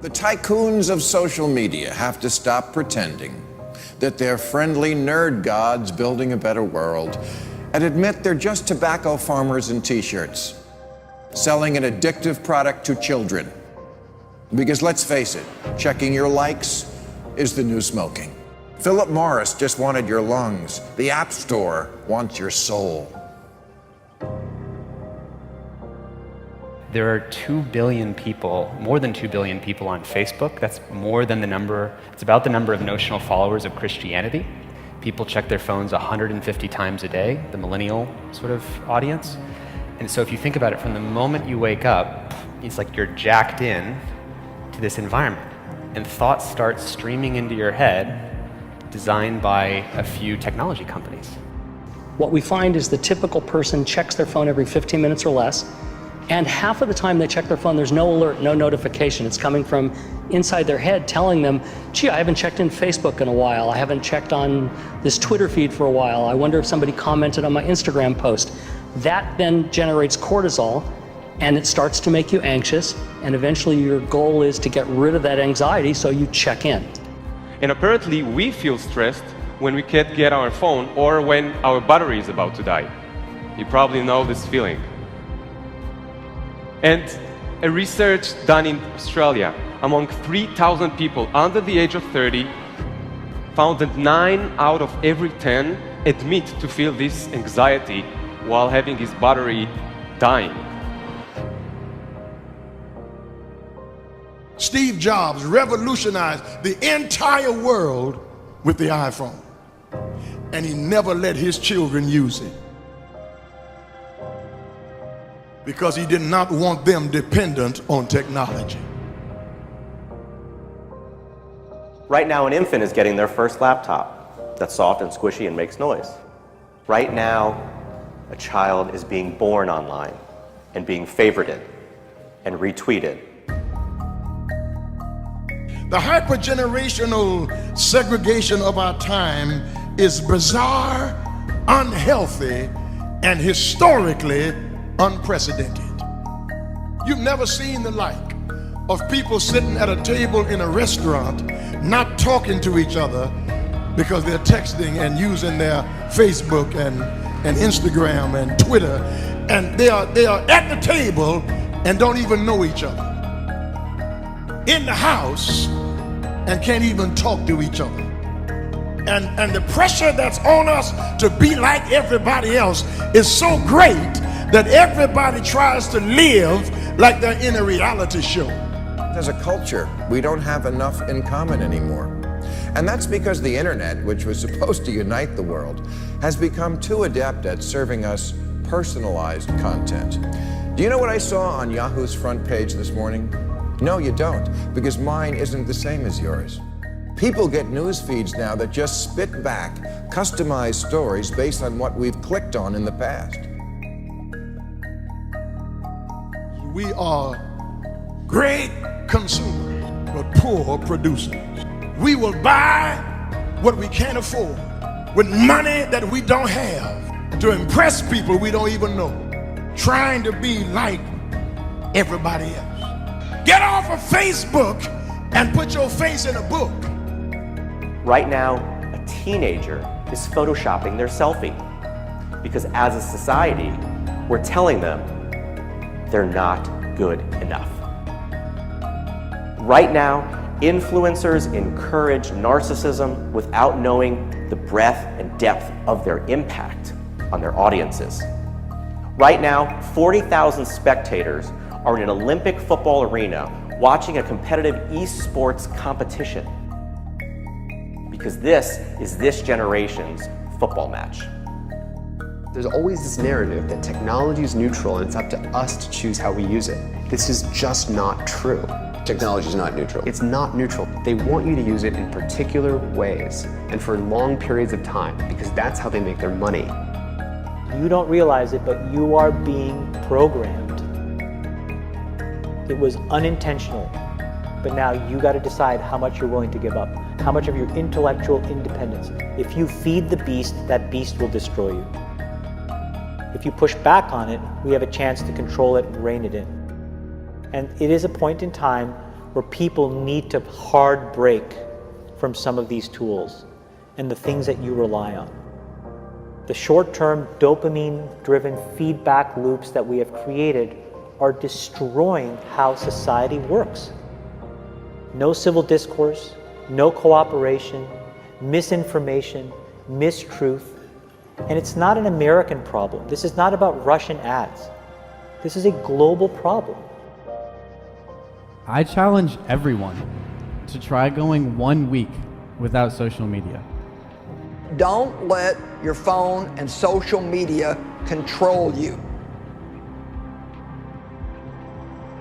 The tycoons of social media have to stop pretending that they're friendly nerd gods building a better world and admit they're just tobacco farmers in t-shirts, selling an addictive product to children. Because let's face it, checking your likes is the new smoking. Philip Morris just wanted your lungs. The App Store wants your soul. There are 2 billion people, more than 2 billion people on Facebook. That's more than the number, it's about the number of notional followers of Christianity. People check their phones 150 times a day, the millennial sort of audience. And so if you think about it, from the moment you wake up, it's like you're jacked in to this environment. And thoughts start streaming into your head, designed by a few technology companies. What we find is the typical person checks their phone every 15 minutes or less, and half of the time they check their phone, there's no alert, no notification. It's coming from inside their head telling them, gee, I haven't checked in Facebook in a while. I haven't checked on this Twitter feed for a while. I wonder if somebody commented on my Instagram post. That then generates cortisol, and it starts to make you anxious, and eventually your goal is to get rid of that anxiety, so you check in. And apparently we feel stressed when we can't get our phone or when our battery is about to die. You probably know this feeling. And a research done in Australia among 3,000 people under the age of 30 found that 9 out of every 10 admit to feel this anxiety while having his battery dying. Steve Jobs revolutionized the entire world with the iPhone, and he never let his children use it because he did not want them dependent on technology. Right now, an infant is getting their first laptop that's soft and squishy and makes noise. Right now, a child is being born online and being favorited and retweeted. The hypergenerational segregation of our time is bizarre, unhealthy, and historically unprecedented. You've never seen the like of people sitting at a table in a restaurant not talking to each other because they're texting and using their Facebook and Instagram and Twitter, and they are at the table and don't even know each other. In the house and can't even talk to each other. And the pressure that's on us to be like everybody else is so great that everybody tries to live like they're in a reality show. As a culture, we don't have enough in common anymore. And that's because the internet, which was supposed to unite the world, has become too adept at serving us personalized content. Do you know what I saw on Yahoo's front page this morning? No, you don't, because mine isn't the same as yours. People get news feeds now that just spit back customized stories based on what we've clicked on in the past. We are great consumers, but poor producers. We will buy what we can't afford with money that we don't have to impress people we don't even know, trying to be like everybody else. Get off of Facebook and put your face in a book. Right now, a teenager is photoshopping their selfie because as a society, we're telling them they're not good enough. Right now, influencers encourage narcissism without knowing the breadth and depth of their impact on their audiences. Right now, 40,000 spectators are in an Olympic football arena watching a competitive esports competition because this is this generation's football match. There's always this narrative that technology is neutral and it's up to us to choose how we use it. This is just not true. Technology is not neutral. It's not neutral. They want you to use it in particular ways and for long periods of time because that's how they make their money. You don't realize it, but you are being programmed. It was unintentional, but now you got to decide how much you're willing to give up, how much of your intellectual independence. If you feed the beast, that beast will destroy you. If you push back on it, we have a chance to control it and rein it in. And it is a point in time where people need to hard break from some of these tools and the things that you rely on. The short-term dopamine-driven feedback loops that we have created are destroying how society works. No civil discourse, no cooperation, misinformation, mistruth. And it's not an American problem. This is not about Russian ads. This is a global problem. I challenge everyone to try going 1 week without social media. Don't let your phone and social media control you.